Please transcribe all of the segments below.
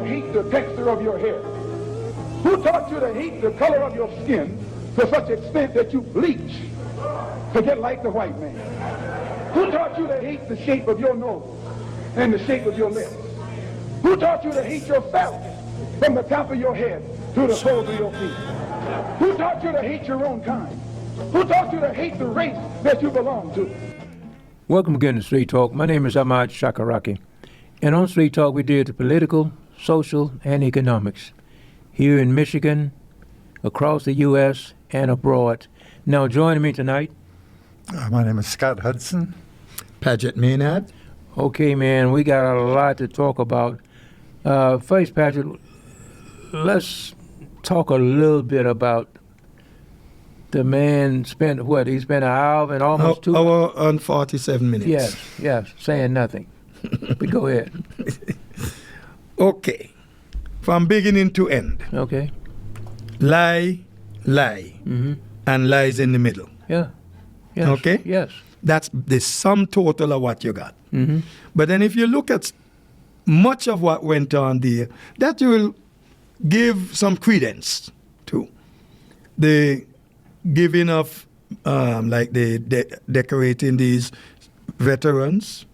hate the texture of your hair? Who taught you to hate the color of your skin to such extent that you bleach to get like the white man? Who taught you to hate the shape of your nose and the shape of your lips? Who taught you to hate yourself from the top of your head to the soles of your feet? Who taught you to hate your own kind? Who taught you to hate the race that you belong to? Welcome again to Street Talk. My name is Ahmad Shakaraki. And on Street Talk, we deal with political, social, and economics here in Michigan, across the U.S., and abroad. Now, joining me tonight. My name is Scott Hudson. Paget Maynard. Okay, man, we got a lot to talk about. First, Patrick, let's talk a little bit about the man spent, he spent an hour and almost 2 hour and 47 minutes. Yes, saying nothing. But go ahead. Okay. From beginning to end. Okay. Lie, and lies in the middle. Yeah. Yes. Okay? Yes. That's the sum total of what you got. Mm-hmm. But then if you look at much of what went on there, that you will give some credence to. The giving of, like the decorating these veterans,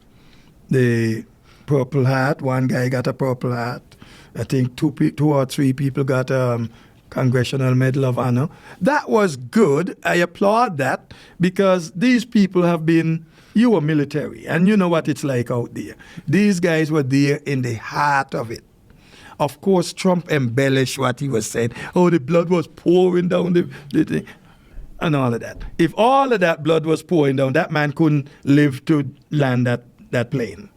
the Purple Hat, one guy got a Purple Hat. I think two or three people got Congressional Medal of Honor. That was good. I applaud that because these people have been, you were military and you know what it's like out there. These guys were there in the heart of it. Of course, Trump embellished what he was saying. Oh, the blood was pouring down the thing and all of that. If all of that blood was pouring down, that man couldn't live to land that plane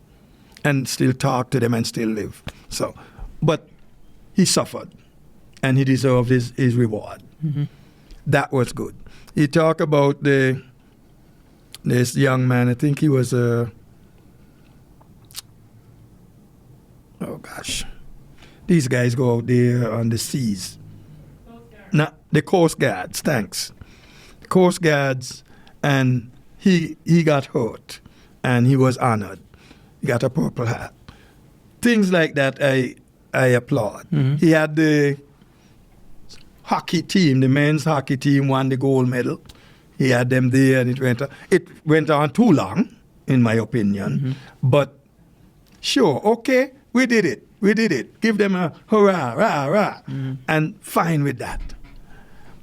and still talk to them and still live. So, but he suffered. And he deserved his reward. Mm-hmm. That was good. He talked about this young man. I think he was these guys go out there on the seas. The Coast Guards, thanks. The Coast Guards, and he got hurt, and he was honored. He got a Purple Hat. Things like that I applaud. Mm-hmm. He had the hockey team, the men's hockey team won the gold medal. He had them there, and it went on too long, in my opinion. Mm-hmm. But sure, okay, we did it. Give them a hurrah, rah, rah, mm-hmm. and fine with that.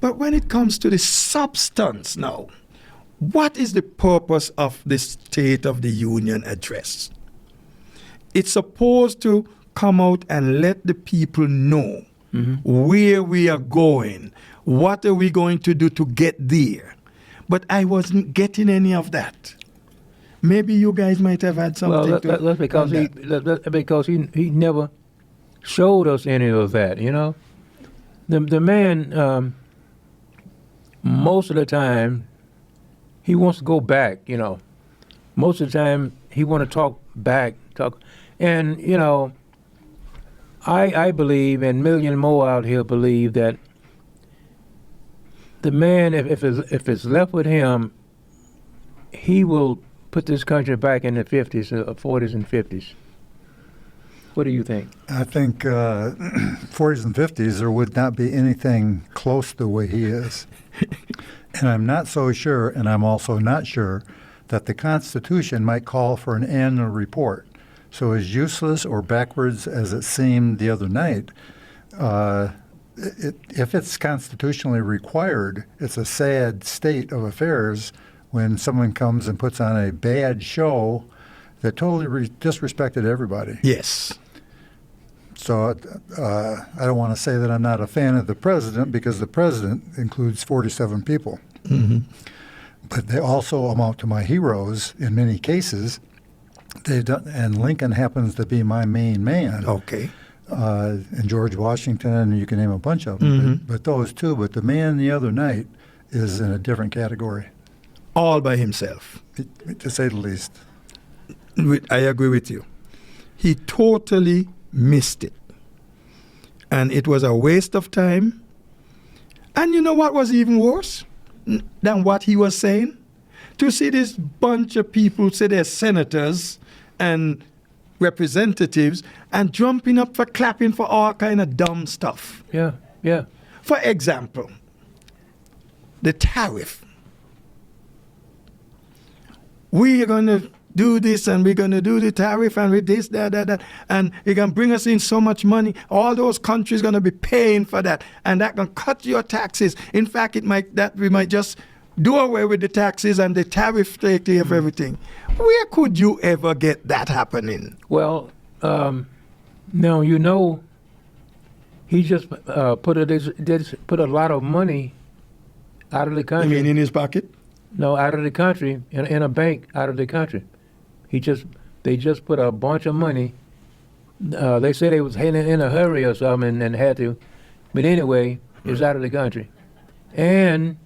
But when it comes to the substance now, what is the purpose of the State of the Union address? It's supposed to come out and let the people know mm-hmm. where we are going, what are we going to do to get there. But I wasn't getting any of that. Maybe you guys might have had something that's because he never showed us any of that, you know. The man, most of the time, he wants to go back, you know. Most of the time, he want to talk back, and, you know, I believe, and million more out here believe, that the man, if it's left with him, he will put this country back in the 50s, 40s and 50s. What do you think? I think 40s and 50s, there would not be anything close to the way he is. And I'm not so sure, and I'm also not sure, that the Constitution might call for an annual report. So as useless or backwards as it seemed the other night, if it's constitutionally required, it's a sad state of affairs when someone comes and puts on a bad show that totally disrespected everybody. Yes. So I don't want to say that I'm not a fan of the president, because the president includes 47 people. Mm-hmm. But they also amount to my heroes in many cases. They've done, and Lincoln happens to be my main man. Okay. And George Washington, you can name a bunch of them. Mm-hmm. But those two. But the man the other night is in a different category. All by himself. To say the least. I agree with you. He totally missed it. And it was a waste of time. And you know what was even worse than what he was saying? To see this bunch of people, say they're senators and representatives and jumping up for clapping for all kind of dumb stuff. Yeah, yeah. For example, the tariff. We are going to do this and we're going to do the tariff and with this, that, and it can bring us in so much money. All those countries going to be paying for that, and that can cut your taxes. In fact, we might just do away with the taxes and the tariff take care of everything. Where could you ever get that happening? Well, now you know, he just put a lot of money out of the You country. mean in his pocket? No, out of the country, in a bank out of the country. They just put a bunch of money. They said they was in a hurry or something and had to, but anyway, it's out of the country. And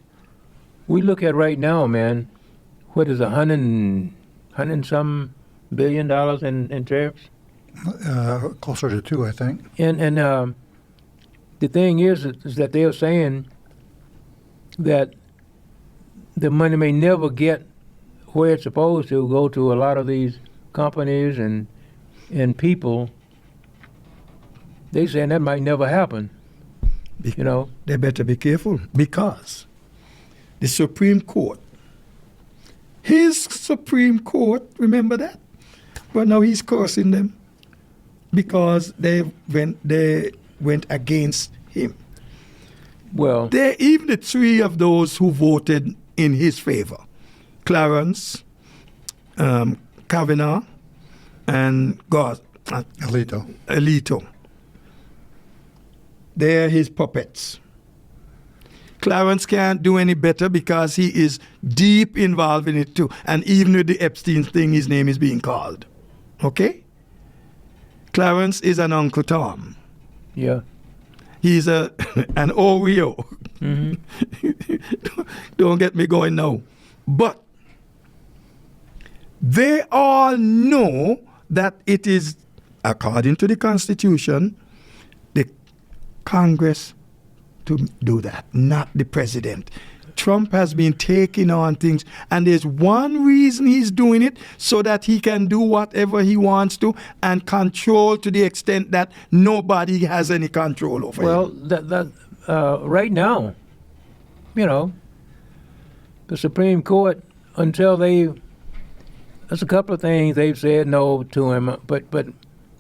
we look at right now, man, what is $100 and some billion in tariffs? Closer to 2, I think. And the thing is that they're saying that the money may never get where it's supposed to go to a lot of these companies and people. They saying that might never happen. You know, They better be careful because the Supreme Court, his Supreme Court, remember that? Well, now he's cursing them because they went against him. well, Even the three of those who voted in his favor, Clarence, Kavanaugh, and Alito. They're his puppets. Clarence can't do any better because he is deep involved in it too. And even with the Epstein thing, his name is being called. Okay? Clarence is an Uncle Tom. yeah. He's an Oreo. Mm-hmm. Don't get me going now. But they all know that it is, according to the Constitution, the Congress to do that, not the president. Trump has been taking on things, and there's one reason he's doing it, so that he can do whatever he wants to and control to the extent that nobody has any control over him. Well, right now, you know, the Supreme Court, there's a couple of things they've said no to him, but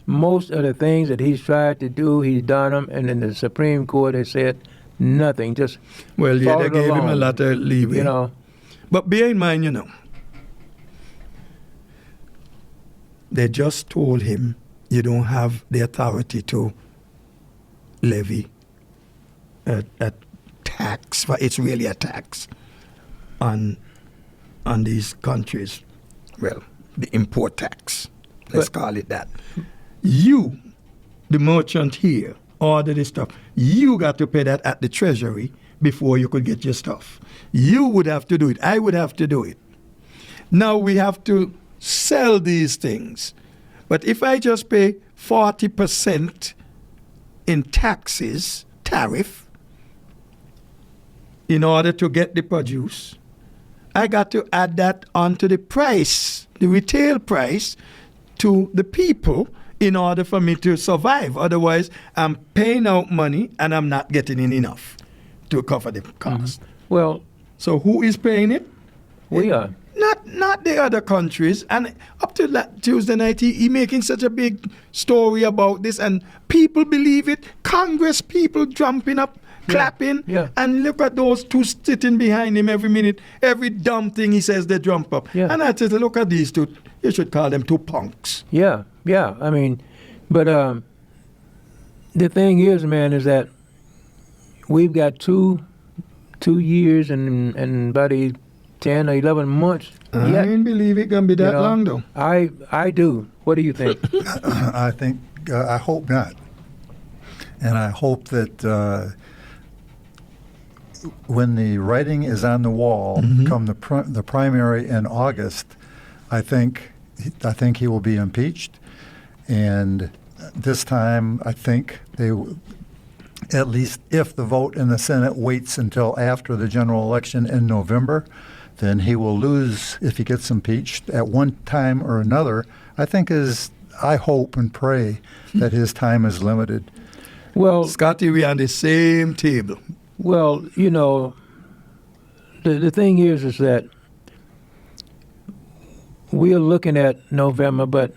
most of the things that he's tried to do, he's done them, and then the Supreme Court has said nothing. Just Well, yeah, they followed gave him a along, lot of leeway. you know. But bear in mind, they just told him you don't have the authority to levy a tax, but it's really a tax on these countries. Well, the import tax, let's call it that. You, the merchant here, order this stuff. You got to pay that at the treasury before you could get your stuff. You would have to do it. I would have to do it. Now we have to sell these things. But if I just pay 40% in taxes, tariff, in order to get the produce, I got to add that onto the price, the retail price, to the people in order for me to survive. Otherwise, I'm paying out money and I'm not getting in enough to cover the cost. Well, So who is paying it? we are. Not the other countries. And up to Tuesday night, he making such a big story about this, and people believe it. Congress people jumping up, clapping, yeah. and look at those two sitting behind him every minute. Every dumb thing he says, they jump up. Yeah. And I said, look at these two. You should call them two punks. Yeah. I mean, but the thing is, man, is that we've got two years and about 10 or 11 months. I yet, didn't believe it can be that you know. long, though. I do. What do you think? I think, I hope not. And I hope that when the writing is on the wall, come the primary in August, I think he will be impeached. And this time, I think they, at least if the vote in the Senate waits until after the general election in November, then he will lose if he gets impeached at one time or another. I think his I hope and pray that his time is limited. Well, Scotty, we are on the same table. well, you know, the thing is that we are looking at November, but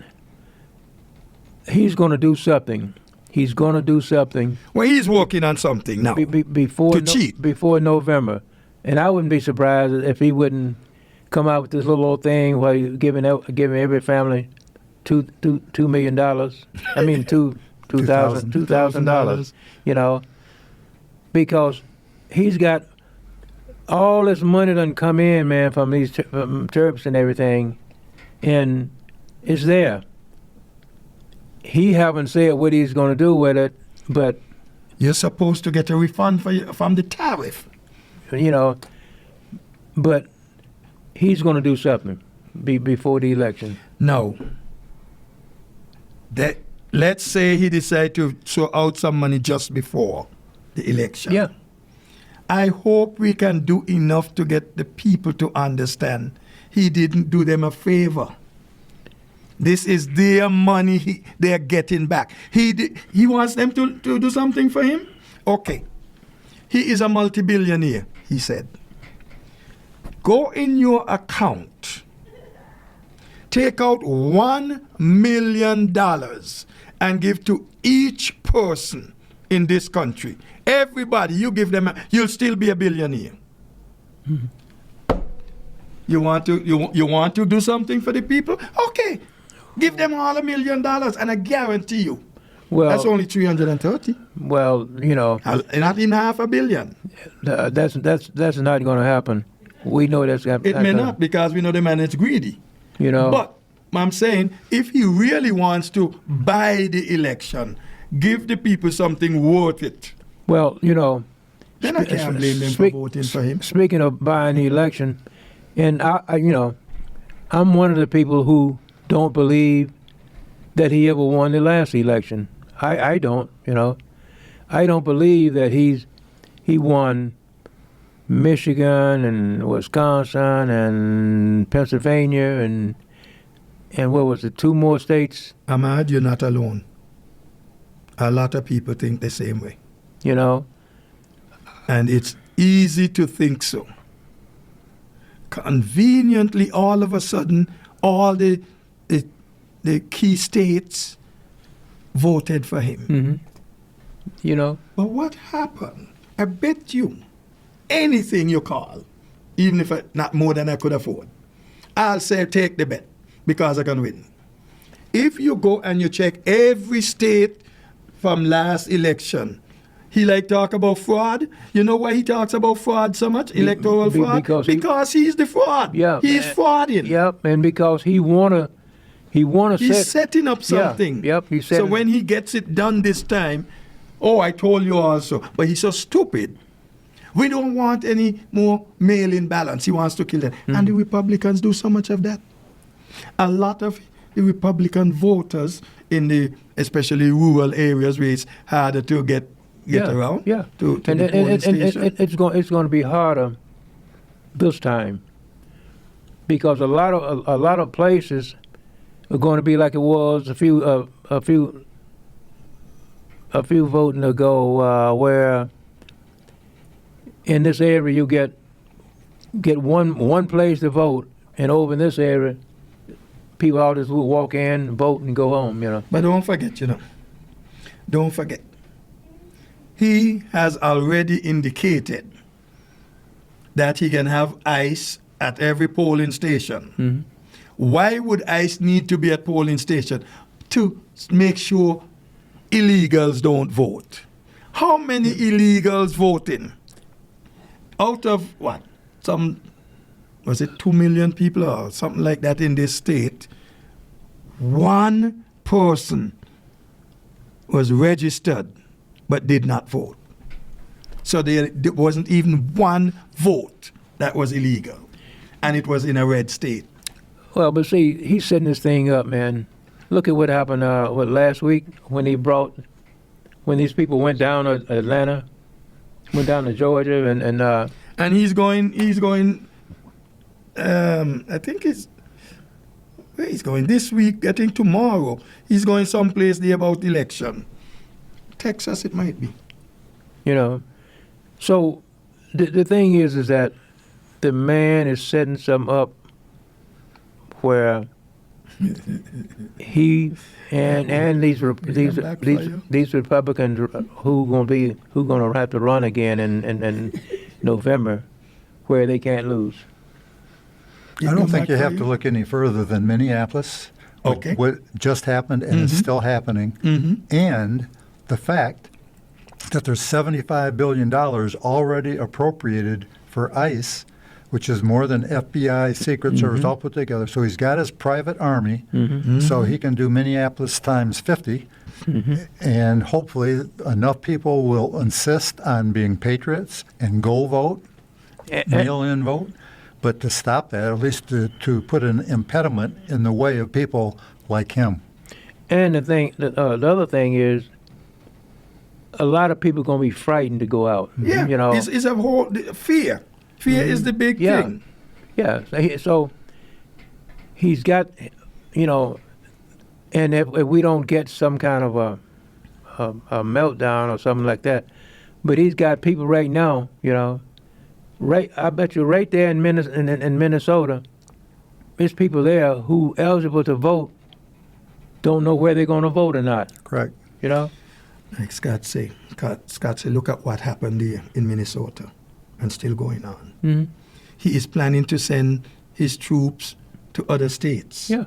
he's going to do something. He's going to do something Well, he's working on something now. before To cheat. before November, and I wouldn't be surprised if he wouldn't come out with this little old thing where he's giving every family $2 million. I mean $2,000. You know, because he's got all this money done come in, man, from these from Terps and everything, and it's there. He haven't said what he's going to do with it, but You're supposed to get a refund from the tariff. you know, but he's going to do something before the election. Now, let's say he decided to throw out some money just before the election. Yeah, I hope we can do enough to get the people to understand he didn't do them a favor. This is their money they're getting back. He wants them to do something for him? Okay. He is a multi-billionaire, he said. Go in your account, take out $1 million and give to each person in this country. Everybody, you give them, you'll still be a billionaire. Mm-hmm. You want to do something for the people? Okay. Give them all $1 million, and I guarantee you, well, that's only 330. well, you know, Not in $500 million. that's not going to happen. We know that's It may not, because we know the man is greedy. You know, But I'm saying, if he really wants to buy the election, give the people something worth it. well, you know, Then I can't blame them for voting for him. Speaking of buying the election, and I, you know, I'm one of the people who don't believe that he ever won the last election. I don't, you know. I don't believe that he won Michigan and Wisconsin and Pennsylvania and what was it, 2 more states, Ahmad, you're not alone. A lot of people think the same way. you know. And it's easy to think so. Conveniently, all of a sudden, all the key states voted for him. Mm-hmm. You know. But what happened? I bet you anything you call, even if not more than I could afford, I'll say take the bet because I can win. If you go and you check every state from last election, he like talk about fraud. You know why he talks about fraud so much? Electoral fraud? Because he's the fraud. Yeah. He's frauding. Yep, and because he wanna He's setting up something. Yeah, yep, he's So setting. when he gets it done this time, oh, I told you also. But he's so stupid. We don't want any more mail-in ballots. He wants to kill that. Mm-hmm. And the Republicans do so much of that. A lot of the Republican voters in the, especially rural areas where it's harder to get around. Yeah. To And the polling station. it's going to be harder this time because a lot of places are going to be like it was a few voting ago, where in this area you get one place to vote, and over in this area, people all just will walk in, vote, and go home. You know. But don't forget, don't forget. He has already indicated that he can have ICE at every polling station. Mm-hmm. Why would ICE need to be at polling station? To make sure illegals don't vote. How many illegals voting? Out of what? Was it 2 million people or something like that in this state? One person was registered but did not vote. So there wasn't even one vote that was illegal. And it was in a red state. Well, but see, he's setting this thing up, man. Look at what happened last week when these people went down to Atlanta, went down to Georgia, And he's going. I think it's Where he's going this week, I think tomorrow. He's going someplace there about election. Texas, it might be. You know, so the thing is that the man is setting some up where he and these Republicans who gonna have to run again in November, where they can't lose. I don't think you have to look any further than Minneapolis. Okay. What just happened and is still happening, and the fact that there's $75 billion already appropriated for ICE, which is more than FBI, Secret Service, all put together. So he's got his private army, so he can do Minneapolis times 50, and hopefully enough people will insist on being patriots and go vote, mail-in vote. But to stop that, at least to put an impediment in the way of people like him. And the other thing is, a lot of people are going to be frightened to go out. Yeah, you know, it's a whole fear. Fear is the big thing. Yeah. So he's got, you know, and if we don't get some kind of a meltdown or something like that, but he's got people right now, you know. Right, I bet you right there in Minnesota, there's people there who eligible to vote don't know where they're going to vote or not. Correct. You know? Like Scott say, look at what happened there in Minnesota and still going on. Mm-hmm. He is planning to send his troops to other states. Yeah.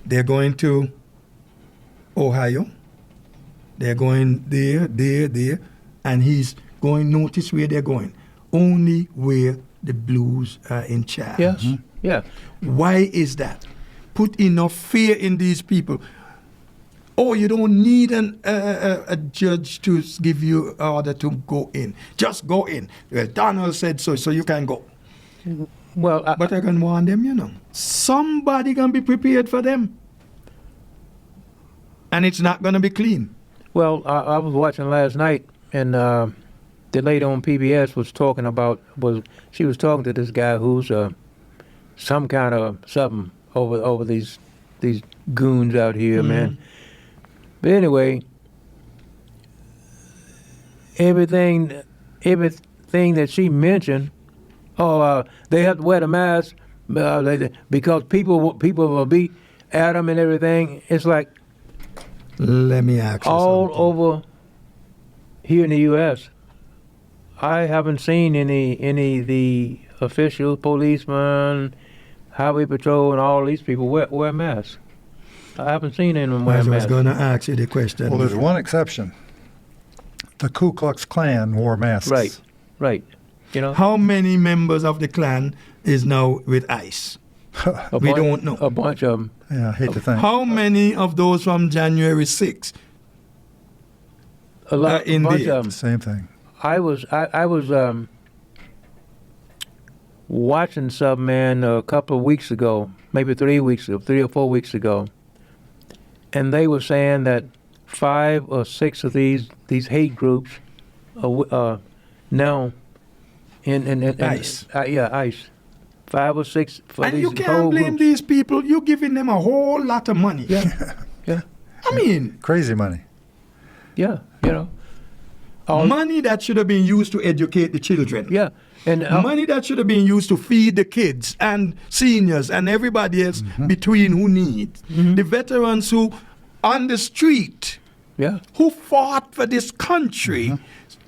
They're going to Ohio. They're going there, and he's going, notice where they're going. Only where the Blues are in charge. Yes. Yeah. Why is that? Put enough fear in these people. Oh, you don't need a judge to give you order to go in. Just go in. Well, Donald said so you can go. Well, but I can warn them, you know. Somebody can be prepared for them. And it's not going to be clean. Well, I was watching last night, and the lady on PBS was talking to this guy who's some kind of something over these goons out here, man. But anyway, everything that she mentioned, they have to wear the mask because people will be at them and everything. It's like, let me ask you all something. over here in the U.S., I haven't seen any of the officials, policemen, highway patrol, and all these people wear masks. I haven't seen anyone wear masks. I was going to ask you the question. Well, there's one exception. The Ku Klux Klan wore masks. Right. You know, how many members of the Klan is now with ICE? We don't know. A bunch of them. Yeah, I hate to think. How many of those from January 6th? A bunch of them. Same thing. I was watching some man a couple of weeks ago, maybe 3 or 4 weeks ago, and they were saying that 5 or 6 of these hate groups are now in ICE. ICE. 5 or 6 for and these you can't whole blame groups. these people. You're giving them a whole lot of money. Yeah. I mean, crazy money. Yeah, you know. Money that should have been used to educate the children. Yeah. And money that should have been used to feed the kids and seniors and everybody else between who needs. The veterans who on the street, who fought for this country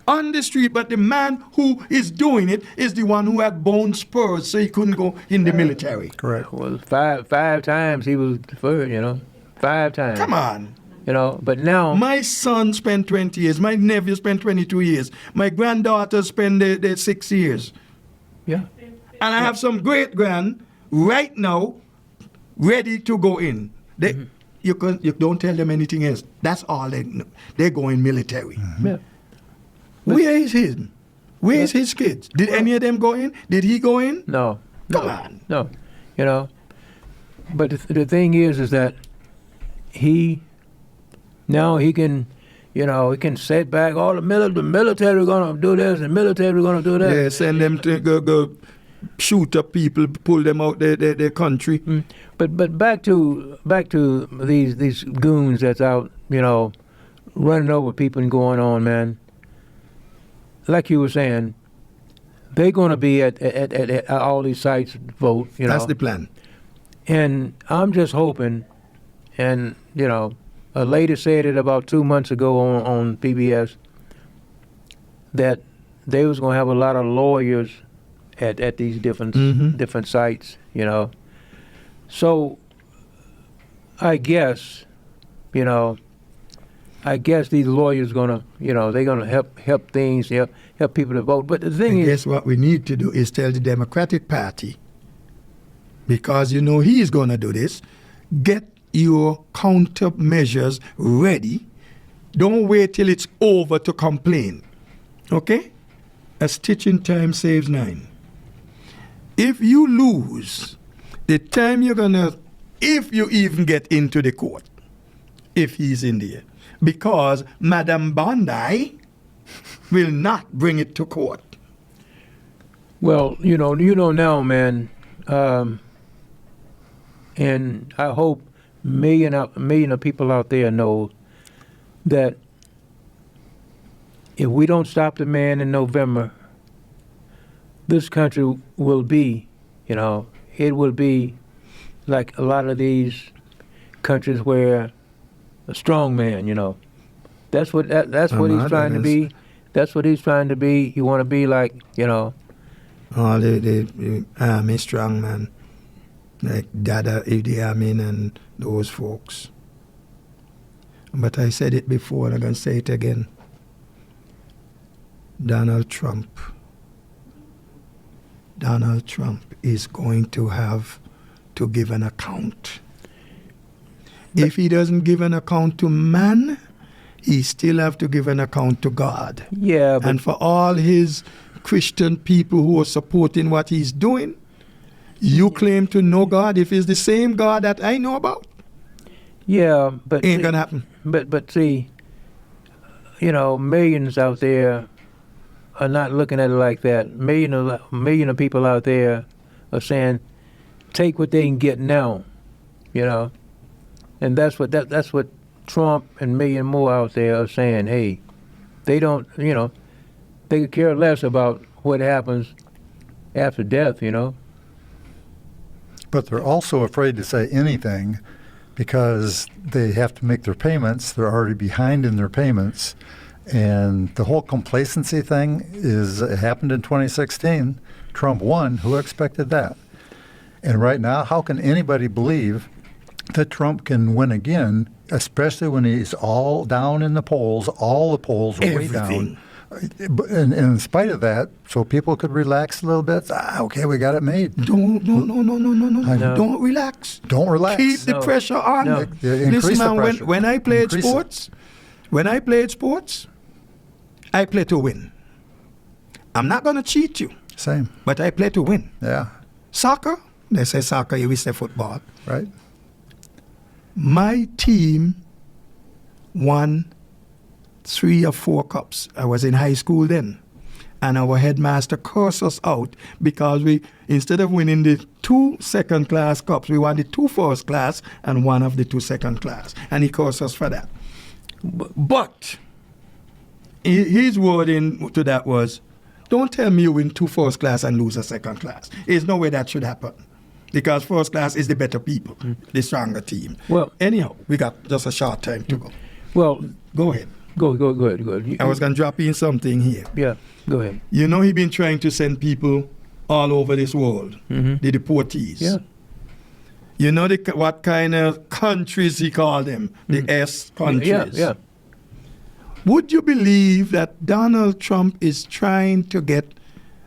on the street, but the man who is doing it is the one who had bone spurs so he couldn't go in the military. Correct. Well, five times he was deferred, you know. 5 times. Come on. You know, but now... My son spent 20 years. My nephew spent 22 years. My granddaughter spent their 6 years. Yeah. And I have some great-grand right now ready to go in. You don't tell them anything else. That's all they know. They're going military. Yeah. Where is his? Where is his kids? Did any of them go in? Did he go in? No. Come on. No. You know, but the thing is that now he can, you know, he can set back all the military going to do this and military going to do that. Yeah, send them to go shoot up people, pull them out their country. But back to these goons that's out, running over people and going on, man. Like you were saying, they're going to be at all these sites to vote. That's the plan. And I'm just hoping, and a lady said it about 2 months ago on PBS, that they was going to have a lot of lawyers at these different sites, So I guess these lawyers gonna, they're gonna help things, help people to vote. But the thing I is, guess what we need to do is tell the Democratic Party, because he's gonna do this, get your countermeasures ready. Don't wait till it's over to complain. Okay? A stitch in time saves 9. If you lose the time if you even get into the court, if he's in there, because Madam Bondi will not bring it to court. well, now, man, and I hope million of people out there know that if we don't stop the man in November, this country will be, it will be like a lot of these countries where a strong man, that's what he's trying to be. That's what he's trying to be. You want to be like, All the army strong man, like Dada Idi Amin and those folks. But I said it before and I'm going to say it again. Donald Trump is going to have to give an account. If he doesn't give an account to man, he still have to give an account to God. Yeah. But And for all his Christian people who are supporting what he's doing, you claim to know God. If it's the same God that I know about, yeah, but ain't gonna happen. But see, millions out there are not looking at it like that. Million of people out there are saying, take what they can get now, and that's what Trump and million more out there are saying. Hey, they don't, they could care less about what happens after death, But they're also afraid to say anything because they have to make their payments. They're already behind in their payments. And the whole complacency thing it happened in 2016. Trump won. Who expected that? And right now, how can anybody believe that Trump can win again, especially when he's all down in the polls, all the polls are way down? And in spite of that, so people could relax a little bit. Okay, we got it made. No. Don't relax. Don't relax. Keep the pressure on. No. Listen, man, the pressure. when I played Increase sports, I play to win. I'm not going to cheat you, Same. but I play to win. Yeah. Soccer, they say soccer, we say football. Right. My team won 3 or 4 cups. I was in high school then. And our headmaster cursed us out because we, instead of winning the 2 second-class cups, we won the 2 first-class and 1 of the 2 second-class. And he cursed us for that. But his wording to that was, don't tell me you win 2 first-class and lose a second-class. There's no way that should happen. Because first class is the better people, the stronger team. Well, anyhow, we got just a short time to go. Well, Go ahead. go ahead. I was going to drop in something here. Yeah, go ahead. He been trying to send people all over this world, the deportees. Yeah. What kind of countries he called them? The S countries. Yeah. Would you believe that Donald Trump is trying to get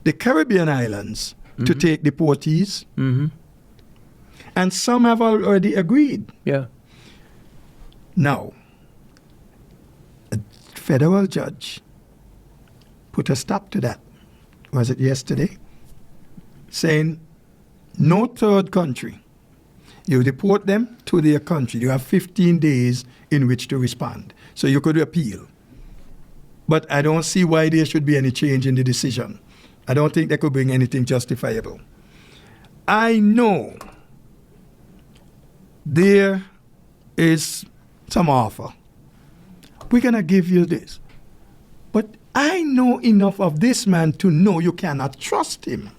the Caribbean islands to take deportees? Mm-hmm. And some have already agreed. Yeah. Now, a federal judge put a stop to that. Was it yesterday? Saying no third country. You deport them to their country. You have 15 days in which to respond. So you could appeal. But I don't see why there should be any change in the decision. I don't think they could bring anything justifiable. I know there is some offer. We're going to give you this. But I know enough of this man to know you cannot trust him.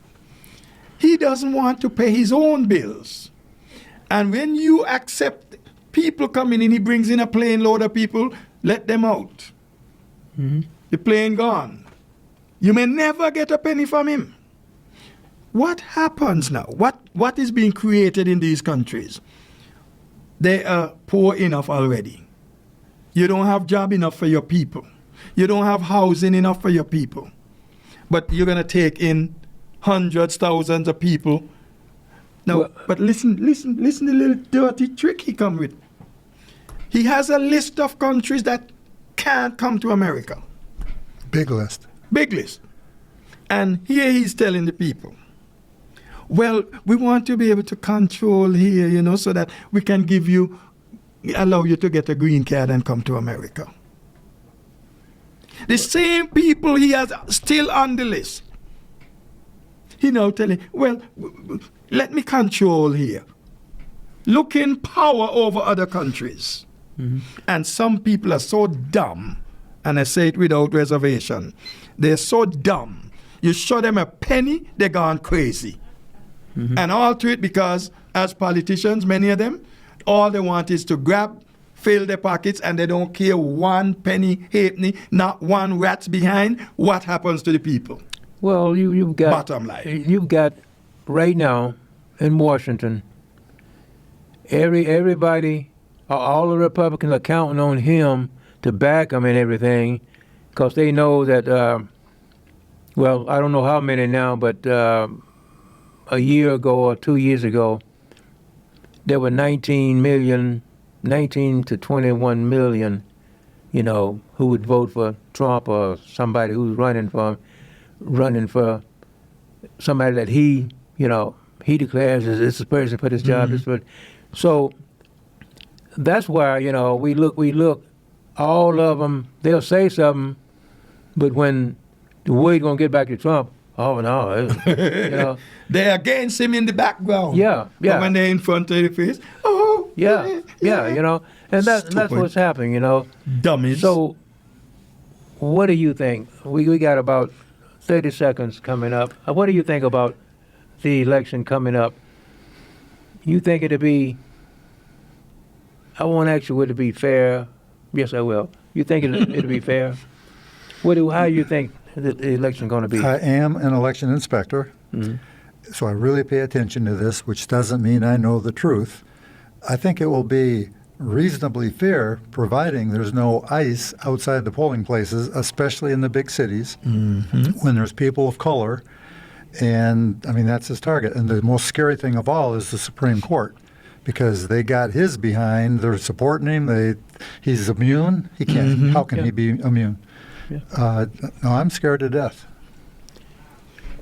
He doesn't want to pay his own bills. And when you accept people coming in, he brings in a plane load of people, let them out. Mm-hmm. The plane gone. You may never get a penny from him. What happens now? What is being created in these countries? They are poor enough already. You don't have job enough for your people. You don't have housing enough for your people. But you're going to take in hundreds, thousands of people. Now, well, but listen to the little dirty trick he come with. He has a list of countries that can't come to America. Big list. Big list. And here he's telling the people, well, we want to be able to control here, so that we can allow you to get a green card and come to America. The same people he has still on the list. He now telling, well, let me control here. Look in power over other countries. Mm-hmm. And some people are so dumb, and I say it without reservation, they're so dumb. You show them a penny, they're gone crazy. Mm-hmm. And all to it because, as politicians, many of them, all they want is to grab, fill their pockets, and they don't care one penny halfpenny, not one rat's behind what happens to the people. Well, you've got bottom line. You've got right now in Washington, everybody, all the Republicans are counting on him to back them and everything, because they know that. Well, I don't know how many now, but a year ago or 2 years ago, there were 19 to 21 million, who would vote for Trump or somebody who's running for somebody that he declares is this person for this job. Mm-hmm. So that's why, we look, all of them, they'll say something, but when the word going to get back to Trump, oh no, they're against him in the background. Yeah. But when they're in front of the face, yeah, and that's what's happening, Dummies. So, what do you think? We got about 30 seconds coming up. What do you think about the election coming up? You think it'll be? I won't ask you, would it be fair? Yes, I will. You think it'll be fair? How do you think the election going to be? I am an election inspector, mm-hmm. So I really pay attention to this, which doesn't mean I know the truth. I think it will be reasonably fair, providing there's no ICE outside the polling places, especially in the big cities, mm-hmm. when there's people of color. And, that's his target. And the most scary thing of all is the Supreme Court, because they got his behind. They're supporting him. He's immune. He can't. Mm-hmm. How can he be immune? Yeah. No, I'm scared to death.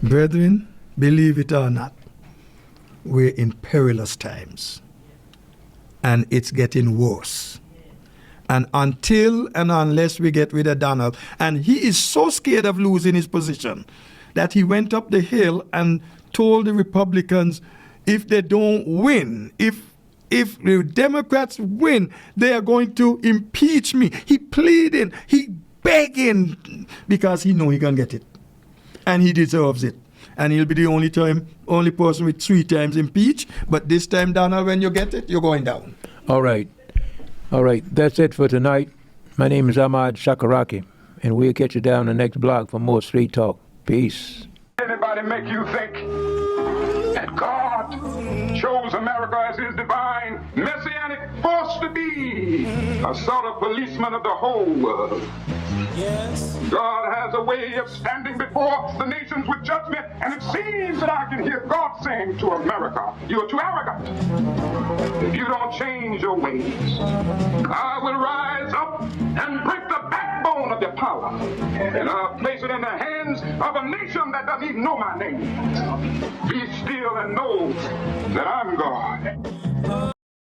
Brethren, believe it or not, we're in perilous times. And it's getting worse. And until and unless we get rid of Donald, and he is so scared of losing his position that he went up the hill and told the Republicans, if they don't win, if the Democrats win, they are going to impeach me. He pleading, he begging, because he know he can get it. And he deserves it. And he'll be the only person with 3 times impeached. But this time, Donald, when you get it, you're going down. All right. That's it for tonight. My name is Ahmad Shakaraki, and we'll catch you down the next block for more Street Talk. Peace. Anybody make you think that God chose America as his divine messianic force to be a sort of policeman of the whole world? Yes. God has a way of standing before the nations with judgment, and it seems that I can hear God saying to America, you're too arrogant. If you don't change your ways, I will rise up and break the backbone of your power, and I'll place it in the hands of a nation that doesn't even know my name. Be still and know that I'm God.